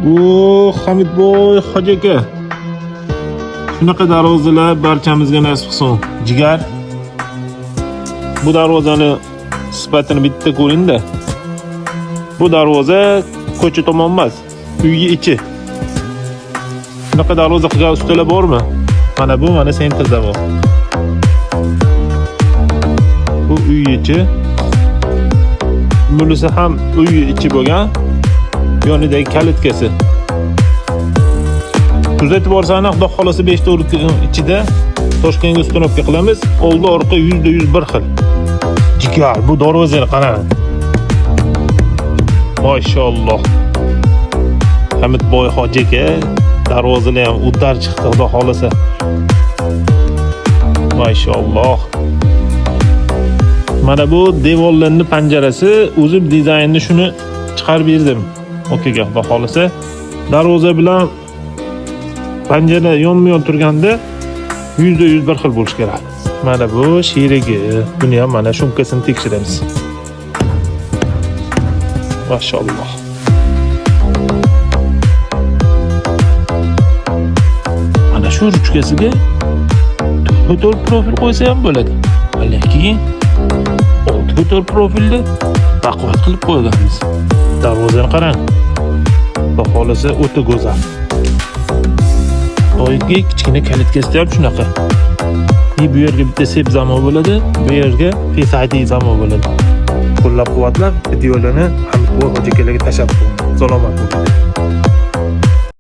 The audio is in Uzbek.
Hamidboy hoji aka. Shunaqa darvozalar barchamizga nasib qilsin. Jigar. Bu darvozani sifatini bitta ko'ring-da. Bu darvoza ko'cha tomon emas, uyga ichi. Shunaqa darvoza qilgan ustalar bormi? Mana bu mana sentrda bor. Bu uy ichi. Bunisi ham uy ichi bo'lgan. Yonidagi kalitkasi. Kuzatib borsangiz, xudo xolasa 5 ta ichida Toshkentga ustunovka qilamiz. Oldi orqa %100 bir xil. Jigar, bu darvozani qarang. Maşallah. Hamidboy hoji aka darvozalar ham o'tar chiqdi, xudo xolasa. Maşallah. Mana bu devorlarning panjarasi, o'zim dizaynni shuni chiqarib berdim. Okaga xudo xolasa. Darvoza bilan panjara yonma-yon turganda %100 bir xil bo'lish kerak. Mana bu sherigi, buni ham mana shumkasini tekshiramiz. Maşallah. Mana shu ruchkasiga to'rt profil qo'ysa ham bo'ladi. Lekin to'rt profilni baquvvat qilib qo'yganmiz. Darvozani qarang. Xudo xolasa o'ta go'zal. Oyga kichkina kalitkasi ham shunaqa. Bu yerga bitta sep zamo bo'ladi, bu yerga Face ID zamo bo'ladi. Qo'llab-quvvatlab videolarni Hamidboy hoji akalarga tashlab qo'ying. Salomat bo'ling.